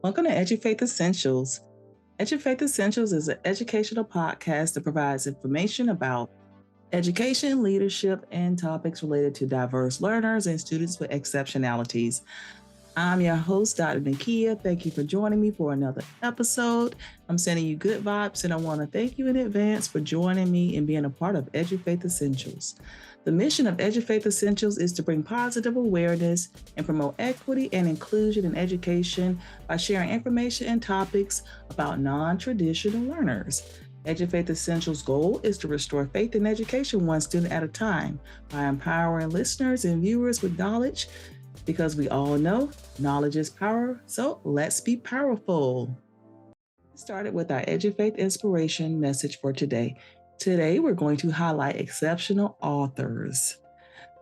Welcome to Edufaith Essentials. Edufaith Essentials is an educational podcast that provides information about education, leadership, and topics related to diverse learners and students with exceptionalities. I'm your host, Dr. Nakia. Thank you for joining me for another episode. I'm sending you good vibes, and I want to thank you in advance for joining me and being a part of Edufaith Essentials. The mission of Edufaith Essentials is to bring positive awareness and promote equity and inclusion in education by sharing information and topics about non-traditional learners. Edufaith Essentials' goal is to restore faith in education one student at a time by empowering listeners and viewers with knowledge, because we all know knowledge is power, so let's be powerful. Started with our Edufaith inspiration message for today. Today, we're going to highlight exceptional authors.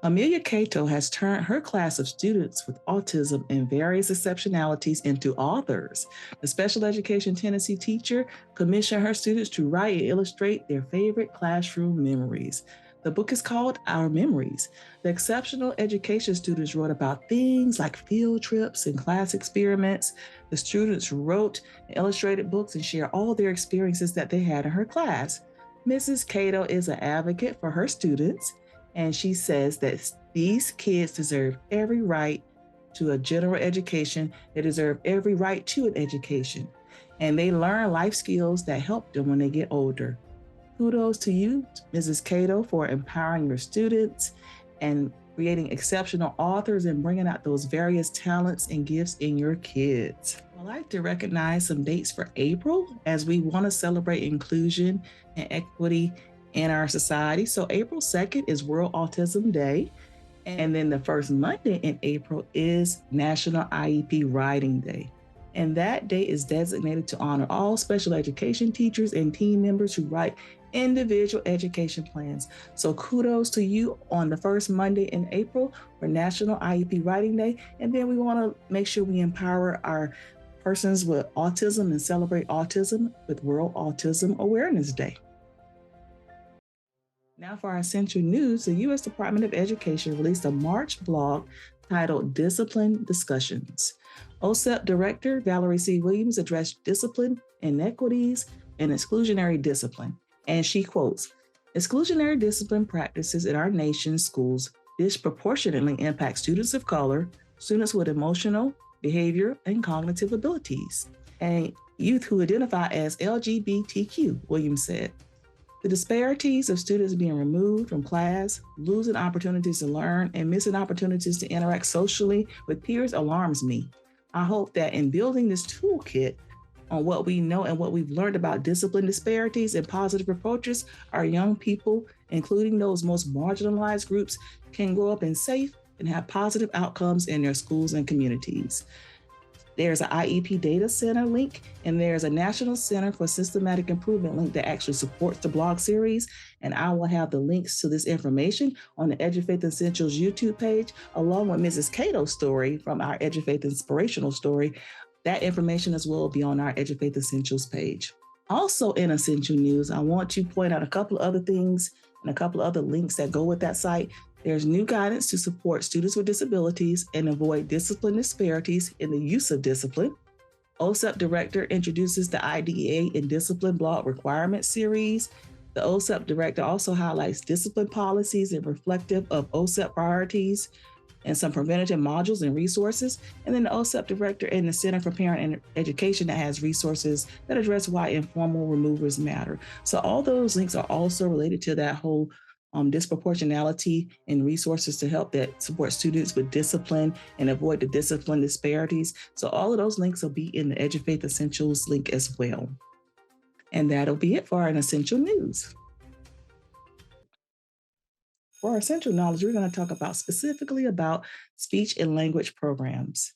Amelia Cato has turned her class of students with autism and various exceptionalities into authors. The special education Tennessee teacher commissioned her students to write and illustrate their favorite classroom memories. The book is called Our Memories. The exceptional education students wrote about things like field trips and class experiments. The students wrote and illustrated books and shared all their experiences that they had in her class. Mrs. Cato is an advocate for her students, and she says that these kids deserve every right to a general education. They deserve every right to an education, and they learn life skills that help them when they get older. Kudos to you, Mrs. Cato, for empowering your students and creating exceptional authors and bringing out those various talents and gifts in your kids. I'd like to recognize some dates for April, as we want to celebrate inclusion and equity in our society. So April 2nd is World Autism Day. And then the first Monday in April is National IEP Writing Day. And that day is designated to honor all special education teachers and team members who write individual education plans. So kudos to you on the first Monday in April for National IEP Writing Day. And then we want to make sure we empower our persons with autism and celebrate autism with World Autism Awareness Day. Now for our essential news, the U.S. Department of Education released a March blog titled Discipline Discussions. OSEP Director Valerie C. Williams addressed discipline, inequities, and exclusionary discipline. And she quotes, "Exclusionary discipline practices in our nation's schools disproportionately impact students of color, students with emotional, behavior, and cognitive abilities, and youth who identify as LGBTQ," Williams said. "The disparities of students being removed from class, losing opportunities to learn, and missing opportunities to interact socially with peers alarms me. I hope that in building this toolkit on what we know and what we've learned about discipline disparities and positive approaches, our young people, including those most marginalized groups, can grow up in safe and have positive outcomes in their schools and communities." There's an IEP Data Center link, and there's a National Center for Systematic Improvement link that actually supports the blog series. And I will have the links to this information on the Edufaith Essentials YouTube page, along with Mrs. Cato's story from our Edufaith Inspirational Story. That information as well will be on our Edufaith Essentials page. Also in Essential News, I want to point out a couple of other things and a couple of other links that go with that site. There's new guidance to support students with disabilities and avoid discipline disparities in the use of discipline. OSEP Director introduces the IDEA and Discipline Blog Requirement Series. The OSEP Director also highlights discipline policies and reflective of OSEP priorities and some preventative modules and resources. And then the OSEP Director and the Center for Parent Education that has resources that address why informal removers matter. So all those links are also related to that whole disproportionality and resources to help that support students with discipline and avoid the discipline disparities. So all of those links will be in the Edufaith Essentials link as well. And that'll be it for our Essential News. For our essential knowledge, we're going to talk about specifically about speech and language programs.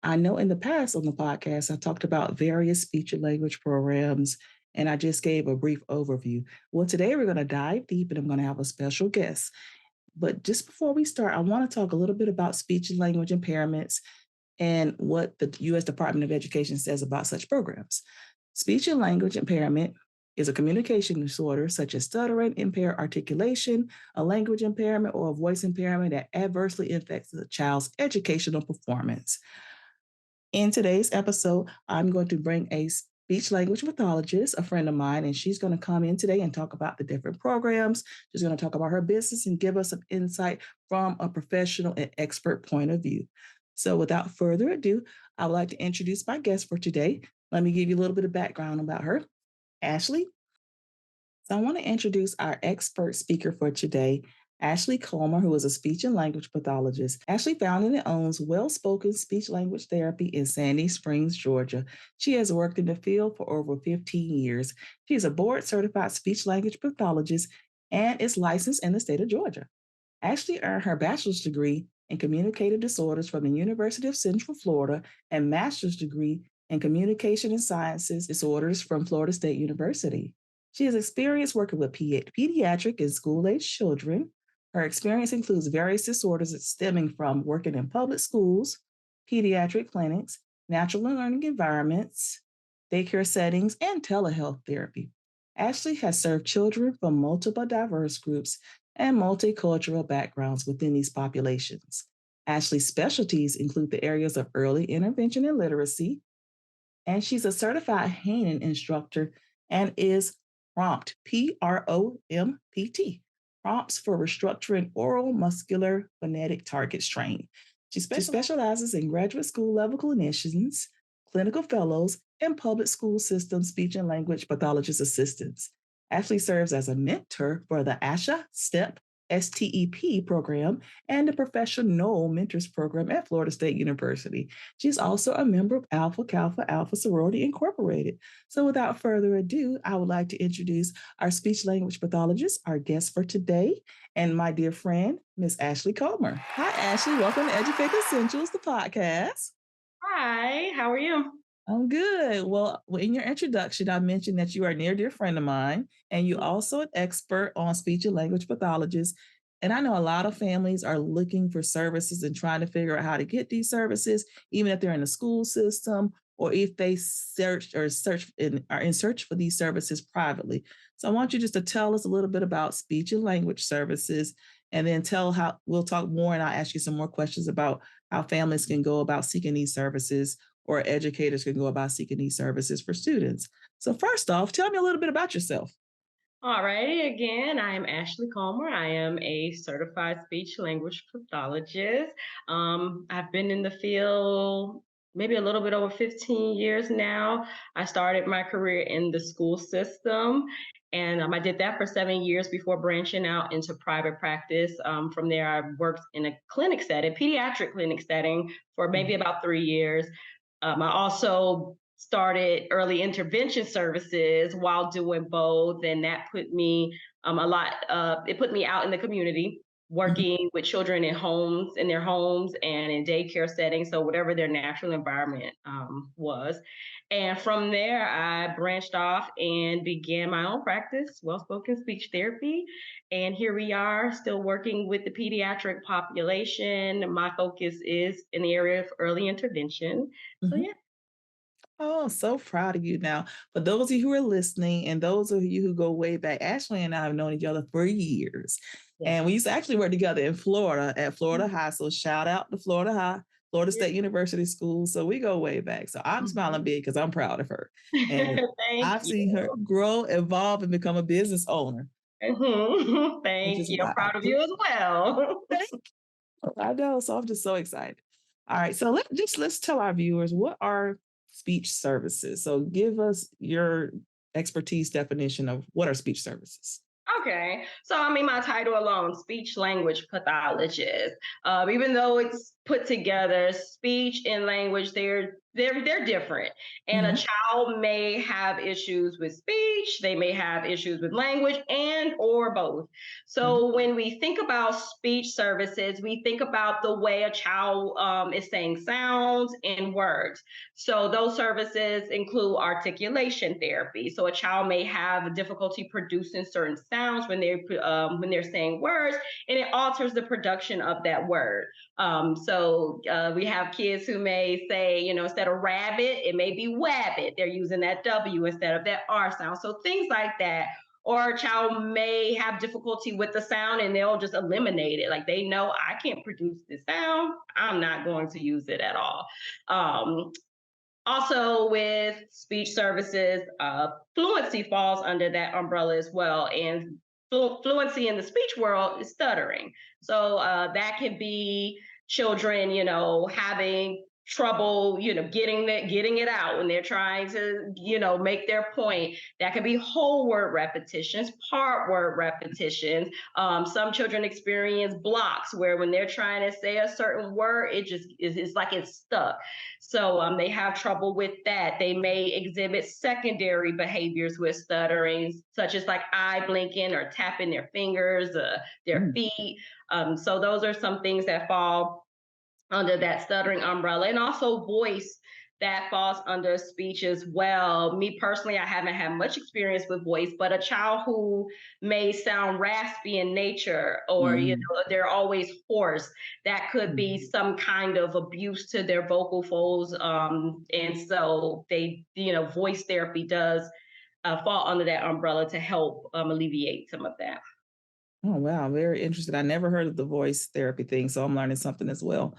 I know in the past on the podcast, I talked about various speech and language programs, and I just gave a brief overview. Well, today we're going to dive deep, and I'm going to have a special guest. But just before we start, I want to talk a little bit about speech and language impairments and what the U.S. Department of Education says about such programs. Speech and language impairment is a communication disorder such as stuttering, impaired articulation, a language impairment, or a voice impairment that adversely affects the child's educational performance. In today's episode, I'm going to bring a speech language pathologist, a friend of mine, and she's going to come in today and talk about the different programs. She's going to talk about her business and give us some insight from a professional and expert point of view. So, without further ado, I would like to introduce my guest for today. Let me give you a little bit of background about her. Ashley. So I want to introduce our expert speaker for today, Ashley Comer, who is a speech and language pathologist. Ashley founded and owns Well Spoken Speech Language Therapy in Sandy Springs, Georgia. She has worked in the field for over 15 years. She is a board certified speech language pathologist and is licensed in the state of Georgia. Ashley earned her bachelor's degree in communicative disorders from the University of Central Florida and master's degree in communication and sciences disorders from Florida State University. She has experience working with pediatric and school age children. Her experience includes various disorders stemming from working in public schools, pediatric clinics, natural and learning environments, daycare settings, and telehealth therapy. Ashley has served children from multiple diverse groups and multicultural backgrounds within these populations. Ashley's specialties include the areas of early intervention and literacy, and she's a certified Hanen instructor and is PROMPT, prompts for restructuring oral muscular phonetic targets training. She specializes in graduate school level clinicians, clinical fellows, and public school system speech and language pathologist assistants. Ashley serves as a mentor for the ASHA STEP STEP program and the Professional Mentors program at Florida State University. She's also a member of Alpha Kappa Alpha Sorority Incorporated. So without further ado, I would like to introduce our speech language pathologist, our guest for today, and my dear friend, Miss Ashley Comer. Hi, Ashley. Welcome to Edufaith Essentials, the podcast. Hi, how are you? I'm good. Well, in your introduction, I mentioned that you are a near dear friend of mine, and you're also an expert on speech and language pathologists. And I know a lot of families are looking for services and trying to figure out how to get these services, even if they're in the school system or if they are in search for these services privately. So I want you just to tell us a little bit about speech and language services, and then tell how we'll talk more, and I'll ask you some more questions about how families can go about seeking these services or educators can go about seeking these services for students. So first off, tell me a little bit about yourself. All righty, again, I am Ashley Comer. I am a certified speech language pathologist. I've been in the field maybe a little bit over 15 years now. I started my career in the school system, and I did that for 7 years before branching out into private practice. From there, I worked in a clinic setting, pediatric clinic setting, for maybe about 3 years. I also started early intervention services while doing both, and that put me it put me out in the community Mhm. working with children in their homes and in daycare settings, so whatever their natural environment was. And from there, I branched off and began my own practice, well spoken speech therapy. And here we are, still working with the pediatric population. My focus is in the area of early intervention. So Mhm. yeah. Oh, so proud of you. Now, for those of you who are listening and those of you who go way back, Ashley and I have known each other for years. Yes. And we used to actually work together in Florida at Florida Mhm. High. So shout out to Florida High, Florida Yeah. State University School. So we go way back. So I'm smiling Mhm. big because I'm proud of her. And Thank I've you. seen her grow, evolve, and become a business owner, Mhm. which Thank is you. I'm why I proud of you as well. I know. So I'm just so excited. All right. So let's tell our viewers what are speech services. So give us your expertise definition of what are speech services. Okay. So, my title alone, speech language pathologist, even though it's put together, speech and language, they're different. And a Mhm. child may have issues with speech, they may have issues with language, and or both. Mhm. So when we think about speech services, we think about the way a child is saying sounds and words. So those services include articulation therapy. So a child may have difficulty producing certain sounds when they're saying words, and it alters the production of that word. We have kids who may say, instead of rabbit, it may be wabbit. They're using that W instead of that R sound. So things like that. Or a child may have difficulty with the sound and they'll just eliminate it. Like they know I can't produce this sound. I'm not going to use it at all. Also, with speech services, fluency falls under that umbrella as well. And fluency in the speech world is stuttering. So that can be children, having trouble, getting it out when they're trying to, make their point. That can be whole word repetitions, part word repetitions. Some children experience blocks where when they're trying to say a certain word, it just is it's like it's stuck. So they have trouble with that. They may exhibit secondary behaviors with stuttering, such as like eye blinking or tapping their fingers, their Mm. feet. So those are some things that fall under that stuttering umbrella, and also voice that falls under speech as well. Me personally, I haven't had much experience with voice, but a child who may sound raspy in nature, or Mm. they're always hoarse, that could be Mm. some kind of abuse to their vocal folds, and so they, voice therapy does fall under that umbrella to help alleviate some of that. Oh, wow. I'm very interested. I never heard of the voice therapy thing, so I'm learning something as well.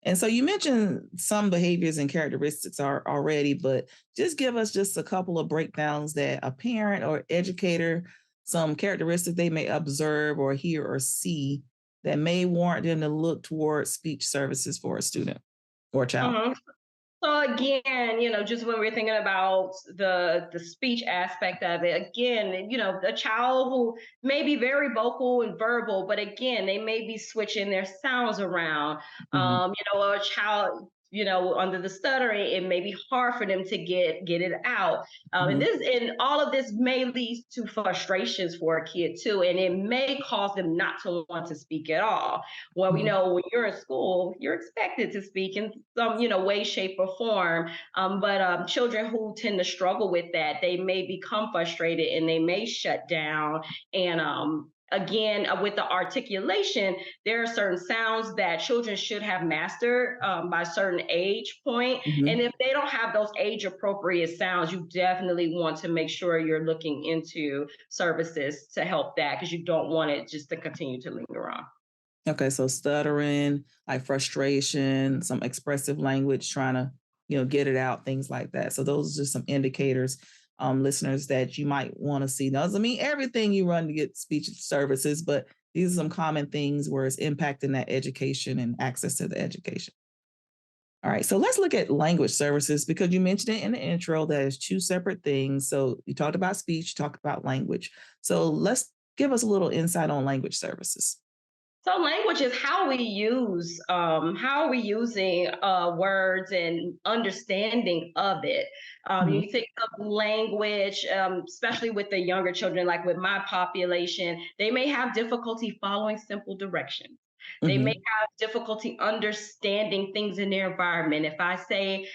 And so you mentioned some behaviors and characteristics are already, but just give us just a couple of breakdowns that a parent or educator, some characteristics they may observe or hear or see that may warrant them to look towards speech services for a student or a child. Mhm. So again, just when we're thinking about the speech aspect of it, again, a child who may be very vocal and verbal, but again, they may be switching their sounds around. Mhm. A child, under the stuttering, it may be hard for them to get it out. Mhm. And all of this may lead to frustrations for a kid too, and it may cause them not to want to speak at all. Well, we Mhm. know when you're in school, you're expected to speak in some, way, shape, or form. But children who tend to struggle with that, they may become frustrated and they may shut down. And again, with the articulation, there are certain sounds that children should have mastered by a certain age point. And Mhm. if they don't have those age appropriate sounds, you definitely want to make sure you're looking into services to help that, because you don't want it just to continue to linger on. Okay, so stuttering, like frustration, some expressive language, trying to, get it out, things like that. So those are just some indicators, listeners, that you might want to see. Now, doesn't mean everything you run to get speech services, but these are some common things where it's impacting that education and access to the education. All right, so let's look at language services because you mentioned it in the intro that is two separate things. So you talked about speech, you talked about language. So let's give us a little insight on language services. So language is how are we using words and understanding of it. Mhm. You think of language, especially with the younger children, like with my population, they may have difficulty following simple directions. They may Mhm. have difficulty understanding things in their environment. If I say,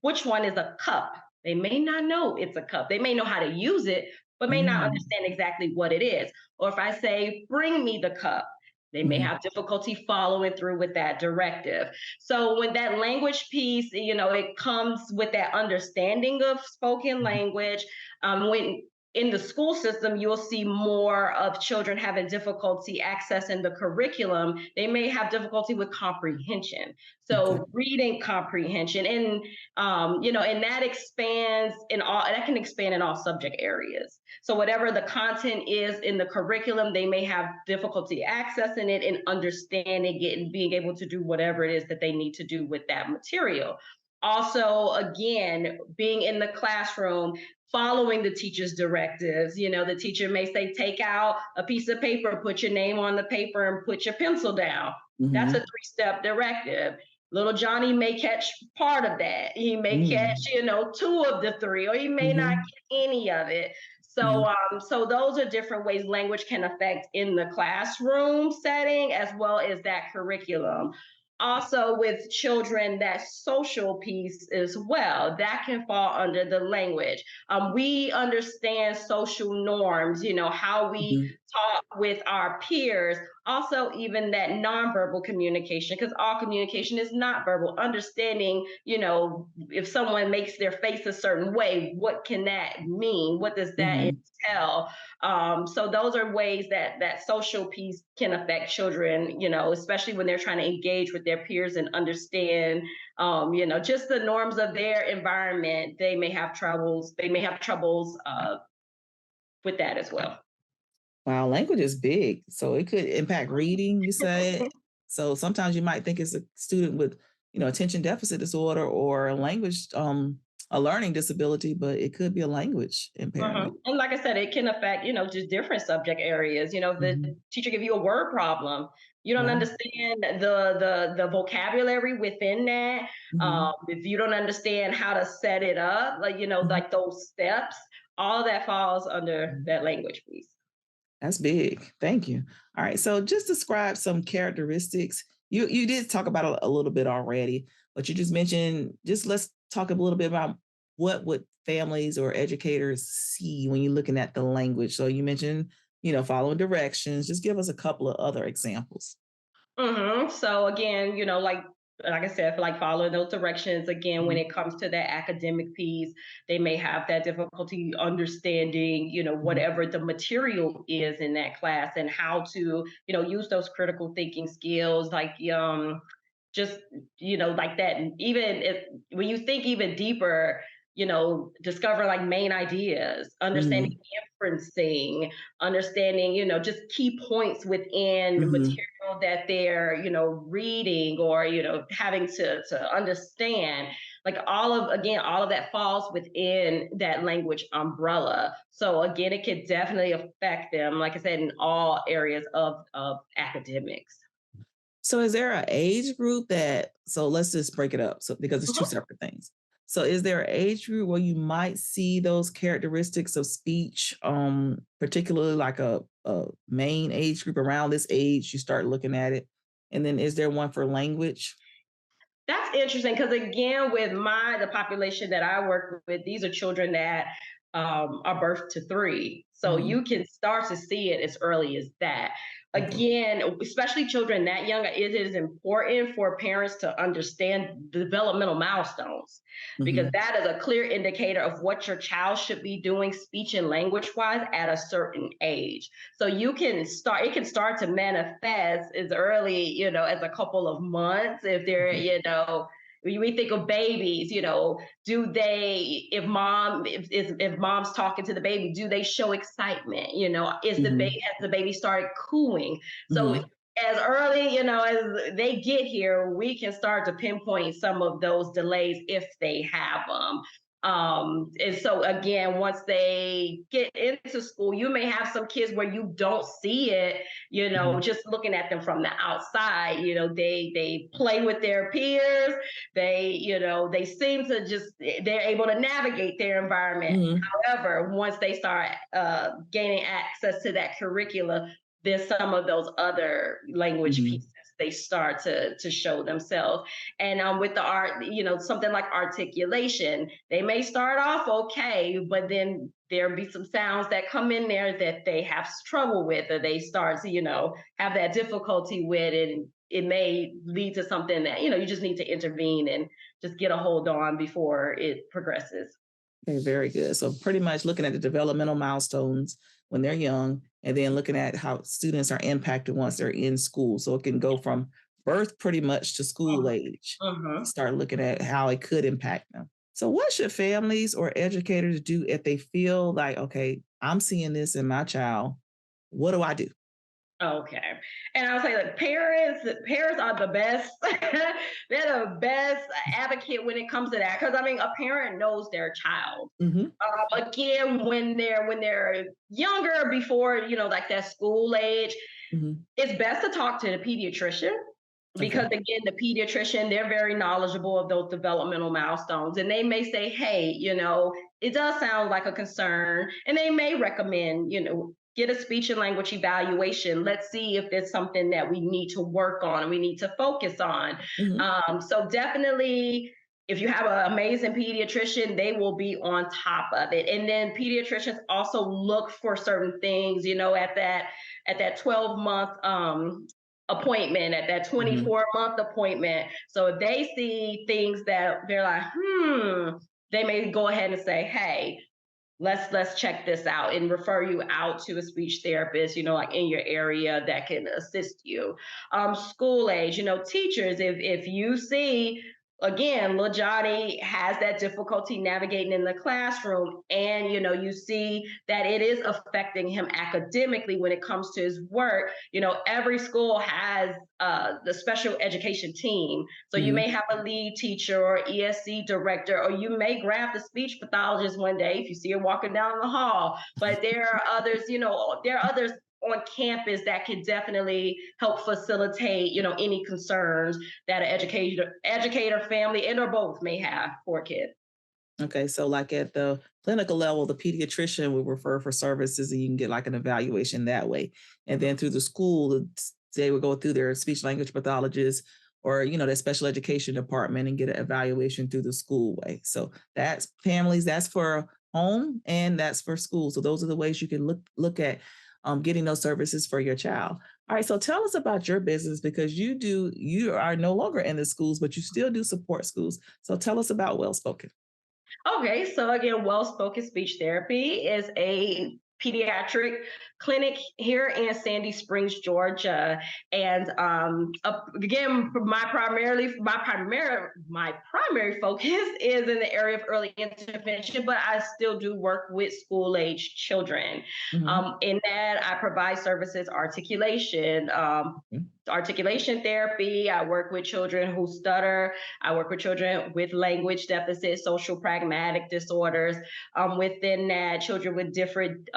which one is a cup, they may not know it's a cup. They may know how to use it, but may not Mm. understand exactly what it is. Or if I say, bring me the cup, they may Mhm. have difficulty following through with that directive. So when that language piece, it comes with that understanding of spoken Mhm. language. When in the school system, you'll see more of children having difficulty accessing the curriculum. They may have difficulty with comprehension. Okay. So reading comprehension, and that expands in all, that can expand in all subject areas. So whatever the content is in the curriculum, they may have difficulty accessing it and understanding it and being able to do whatever it is that they need to do with that material. Also, again, being in the classroom, following the teacher's directives. The teacher may say, take out a piece of paper, put your name on the paper, and put your pencil down. That's a Mhm. three-step directive. Little Johnny may catch part of that. He may catch, Mm. two of the three, or he may not Mhm. get any of it. So, Mhm. so those are different ways language can affect in the classroom setting as well as that curriculum. Also, with children, that social piece as well, that can fall under the language. We understand social norms, how we Mhm. talk with our peers. Also, even that nonverbal communication, because all communication is not verbal. Understanding, if someone makes their face a certain way, what can that mean? What does that Hmm. entail? So those are ways that social piece can affect children, especially when they're trying to engage with their peers and understand, just the norms of their environment. They may have troubles. They may have troubles with that as well. Wow, language is big. So it could impact reading, you said. So sometimes you might think it's a student with, attention deficit disorder or a learning disability, but it could be a language impairment. And like I said, it can affect, just different subject areas. The Mhm. teacher give you a word problem. You don't Wow. understand the vocabulary within that. Mhm. If you don't understand how to set it up, like Mhm. like those steps, all of that falls under Mhm. that language piece. That's big. Thank you. All right. So just describe some characteristics. You did talk about a little bit already, but you just mentioned, just let's talk a little bit about what would families or educators see when you're looking at the language. So you mentioned, following directions. Just give us a couple of other examples. So again, like I said, for like following those directions, again, when Mhm. it comes to that academic piece, they may have that difficulty understanding, Mhm. whatever the material is in that class and how to, use those critical thinking skills, like just like that. And even if when you think even deeper, discover like main ideas, understanding Mhm. inferencing, understanding, just key points within Mhm. material that they're, reading or, having to understand. Like all of that falls within that language umbrella. So again, it could definitely affect them, like I said, in all areas of academics. So is there an age group so let's just break it up, so because it's two Mhm. separate things. So is there an age group where you might see those characteristics of speech, particularly like a main age group around this age, you start looking at it? And then is there one for language? That's interesting because again, with the population that I work with, these are children that are birth to three, so Mhm. you can start to see it as early as that. Okay. Again, especially children that young, it is important for parents to understand the developmental milestones because Mhm. that is a clear indicator of what your child should be doing speech and language wise at a certain age. So it can start to manifest as early, as a couple of months if they're, Okay. when we think of babies, do they, if mom's talking to the baby, do they show excitement? Mhm. Has the baby started cooing? So Mhm. as early, as they get here, we can start to pinpoint some of those delays if they have them. And so again, once they get into school, you may have some kids where you don't see it, Mhm. just looking at them from the outside. They play with their peers. They seem to just they're able to navigate their environment. Mhm. However, once they start gaining access to that curricula, there's some of those other language Mhm. pieces they start to show themselves. And with the art, something like articulation, they may start off okay, but then there'll be some sounds that come in there that they have trouble with, or they start to, have that difficulty with, and it may lead to something that, you just need to intervene and just get a hold on before it progresses. Okay, very good. So pretty much looking at the developmental milestones when they're young, and then looking at how students are impacted once they're in school. So it can go from birth pretty much to school age. Mm-hmm. Start looking at how it could impact them. So what should families or educators do if they feel like, okay, I'm seeing this in my child? What do I do? Okay. And I'll say that parents are the best. They're the best advocate when it comes to that. Because I mean, a parent knows their child. Hmm. Again, when they're younger, before like that school age, Hmm. it's best to talk to the pediatrician because Okay. again, the pediatrician, they're very knowledgeable of those developmental milestones, and they may say, hey, it does sound like a concern, and they may recommend, get a speech and language evaluation. Let's see if there's something that we need to work on and we need to focus on. Hmm. So definitely if you have an amazing pediatrician, they will be on top of it. And then pediatricians also look for certain things, at that 12-month appointment, at that Mhm. 24-month appointment. So if they see things that they're like, they may go ahead and say, hey, let's check this out and refer you out to a speech therapist, like in your area that can assist you. School age, teachers, if you see, again, little Johnny has that difficulty navigating in the classroom, and you see that it is affecting him academically when it comes to his work. Every school has the special education team, so you Mhm. may have a lead teacher or ESC director, or you may grab the speech pathologist one day if you see her walking down the hall. But there are others, there are others on campus that can definitely help facilitate, any concerns that an educator, family, and or both may have for a kid. Okay, so like at the clinical level, the pediatrician will refer for services and you can get like an evaluation that way. And then through the school, they would go through their speech language pathologist or, their special education department and get an evaluation through the school way. So that's families, that's for home and that's for school. So those are the ways you can look at getting those services for your child. All right, so tell us about your business because you are no longer in the schools, but you still do support schools. So tell us about Well Spoken. Okay, so again, Well Spoken Speech Therapy is a pediatric clinic here in Sandy Springs, Georgia. And again, my primary focus is in the area of early intervention, but I still do work with school age children. Mhm. In that, I provide services, Mhm. articulation therapy. I work with children who stutter. I work with children with language deficits, social pragmatic disorders. Within that, children with different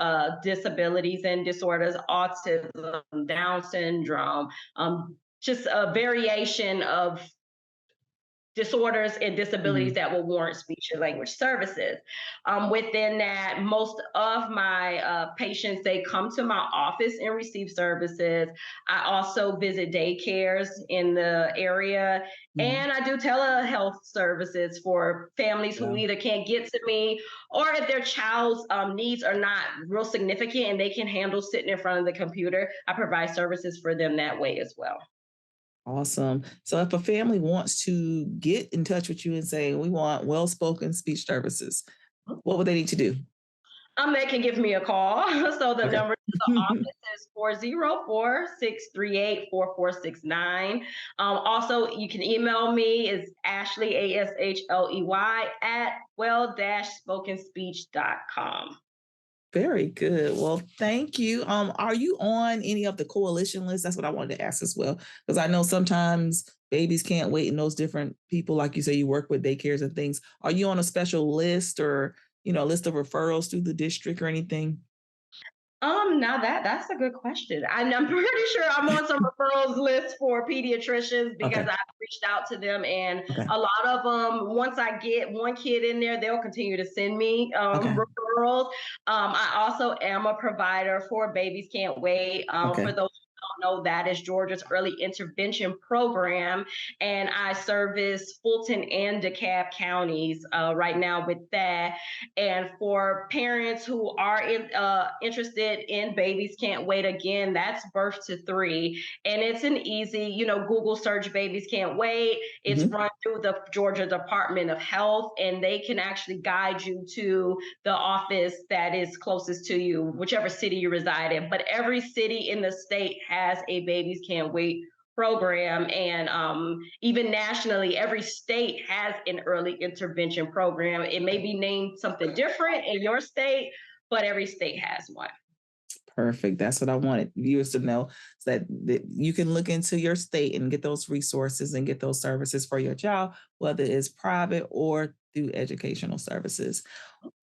disabilities and disorders, autism, Down syndrome, just a variation of disorders and disabilities Mhm. that will warrant speech and language services. Within that, most of my patients, they come to my office and receive services. I also visit daycares in the area, Mhm. and I do telehealth services for families who Yeah. either can't get to me, or if their child's needs are not real significant and they can handle sitting in front of the computer, I provide services for them that way as well. Awesome. So if a family wants to get in touch with you and say, we want well spoken speech services, what would they need to do? They can give me a call. So the Okay. number to the office is 404-638-4469. Also, you can email me is Ashley, Ashley, at well-spokenspeech.com. Very good. Well, thank you. Are you on any of the coalition lists? That's what I wanted to ask as well. Because I know sometimes babies can't wait and those different people, like you say, you work with daycares and things. Are you on a special list or, list of referrals through the district or anything? Now that's a good question. I'm pretty sure I'm on some referrals list for pediatricians because Okay. I've reached out to them, and Okay. a lot of them, once I get one kid in there, they'll continue to send me Okay. referrals. I also am a provider for Babies Can't Wait. For Okay. those who don't know, that is Georgia's early intervention program, and I service Fulton and DeKalb counties right now with that. And for parents who are interested in Babies Can't Wait, again, that's birth to 3. And it's an easy, Google search Babies Can't Wait. It's Mhm. run through the Georgia Department of Health, and they can actually guide you to the office that is closest to you, whichever city you reside in. But every city in the state has a Babies Can't Wait program. And even nationally, every state has an early intervention program. It may be named something different in your state, but every state has one. Perfect. That's what I wanted viewers to know so that you can look into your state and get those resources and get those services for your child, whether it's private or through educational services.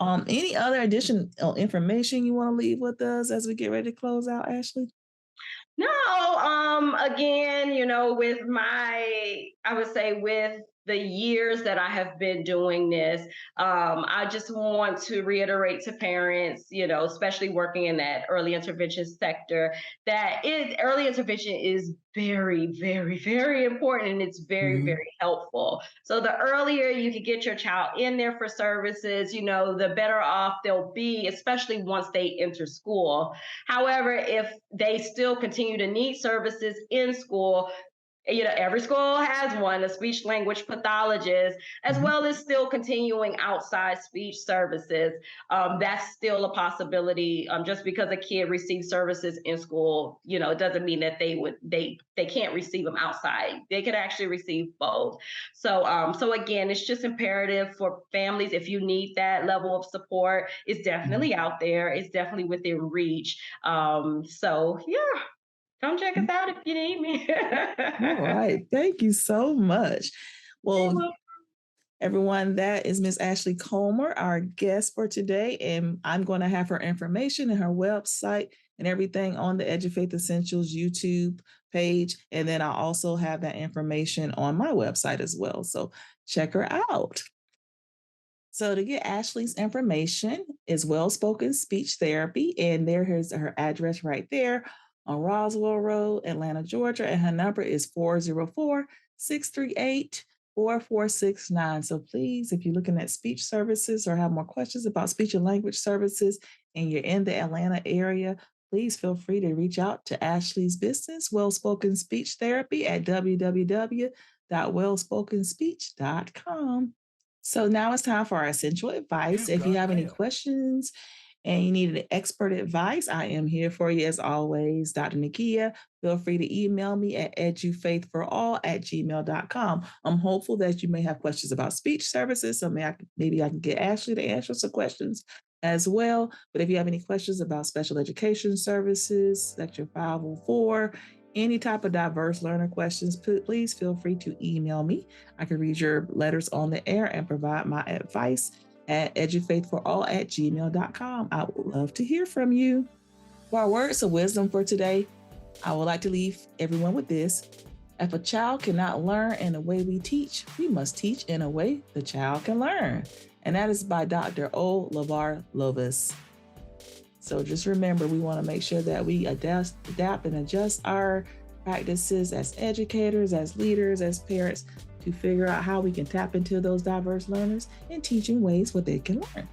Any other additional information you want to leave with us as we get ready to close out, Ashley? No, again, with I would say with the years that I have been doing this, I just want to reiterate to parents, especially working in that early intervention sector, early intervention is very, very, very important, and it's very, Mhm. very helpful. So the earlier you can get your child in there for services, the better off they'll be, especially once they enter school. However, if they still continue to need services in school, every school has one, a speech language pathologist, as Mhm. well as still continuing outside speech services. That's still a possibility. Just because a kid receives services in school, it doesn't mean that they can't receive them outside. They could actually receive both. So again, it's just imperative for families. If you need that level of support, it's Mhm. definitely out there. It's definitely within reach. So yeah, come check us out if you need me. All right. Thank you so much. Well, everyone, that is Miss Ashley Comer, our guest for today. And I'm going to have her information and her website and everything on the Edufaith Essentials YouTube page. And then I'll also have that information on my website as well. So check her out. So to get Ashley's information is Well Spoken Speech Therapy, and here's her address right there on Roswell Road, Atlanta, Georgia, and her number is 404-638-4469. So please, if you're looking at speech services or have more questions about speech and language services and you're in the Atlanta area, please feel free to reach out to Ashley's business, Well Spoken Speech Therapy, at www.wellspokenspeech.com. So now it's time for our essential advice. If you have any questions and you need an expert advice, I am here for you as always, Dr. Nakia. Feel free to email me at edufaithforall@gmail.com. I'm hopeful that you may have questions about speech services, so maybe I can get Ashley to answer some questions as well. But if you have any questions about special education services, Section 504, any type of diverse learner questions, please feel free to email me. I can read your letters on the air and provide my advice at edufaithforall@gmail.com. I would love to hear from you. For our words of wisdom for today, I would like to leave everyone with this. If a child cannot learn in the way we teach, we must teach in a way the child can learn. And that is by Dr. O. LeVar Lovis. So just remember, we want to make sure that we adapt and adjust our practices as educators, as leaders, as parents, to figure out how we can tap into those diverse learners and teaching ways what they can learn.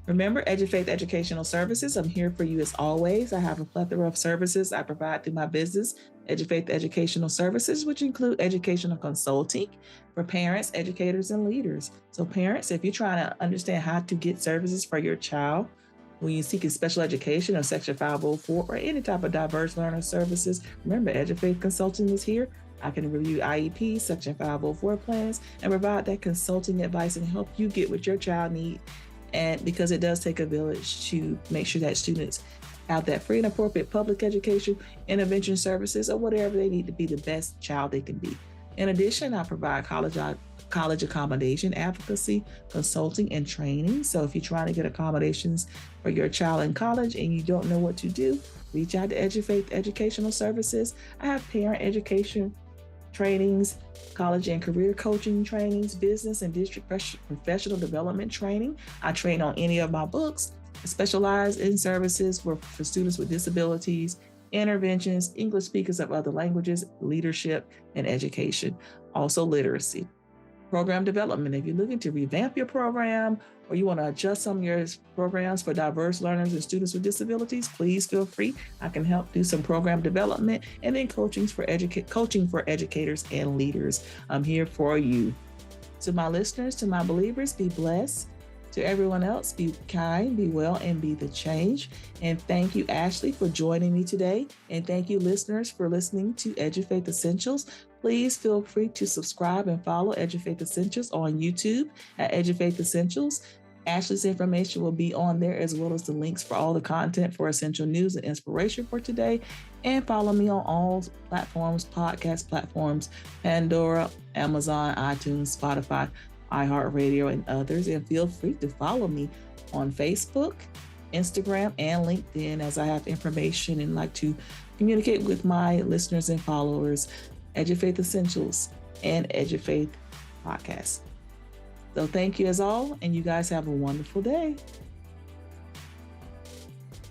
Remember, Edufaith Educational Services, I'm here for you as always. I have a plethora of services I provide through my business, Edufaith Educational Services, which include educational consulting for parents, educators, and leaders. So parents, if you're trying to understand how to get services for your child, when you seek special education or Section 504 or any type of diverse learner services, remember, Edufaith Consulting is here. I can review IEP, Section 504 plans, and provide that consulting advice and help you get what your child needs. And because it does take a village to make sure that students have that free and appropriate public education, intervention services, or whatever they need to be the best child they can be. In addition, I provide college accommodation, advocacy, consulting, and training. So if you're trying to get accommodations for your child in college and you don't know what to do, reach out to Edufaith Educational Services. I have parent education trainings, college and career coaching trainings, business and district professional development training. I train on any of my books. I specialize in services for students with disabilities, interventions, English speakers of other languages, leadership, and education. Also literacy. Program development. If you're looking to revamp your program or you want to adjust some of your programs for diverse learners and students with disabilities, please feel free. I can help do some program development and then coaching for educators and leaders. I'm here for you. To my listeners, to my believers, be blessed. To everyone else, be kind, be well, and be the change. And thank you, Ashley, for joining me today. And thank you, listeners, for listening to Edufaith Essentials. Please feel free to subscribe and follow Edufaith Essentials on YouTube at Edufaith Essentials. Ashley's information will be on there, as well as the links for all the content for essential news and inspiration for today. And follow me on all platforms, podcast platforms, Pandora, Amazon, iTunes, Spotify, iHeartRadio, and others. And feel free to follow me on Facebook, Instagram, and LinkedIn, as I have information and like to communicate with my listeners and followers. Edufaith Essentials and Edufaith podcast. So thank you as all, and you guys have a wonderful day.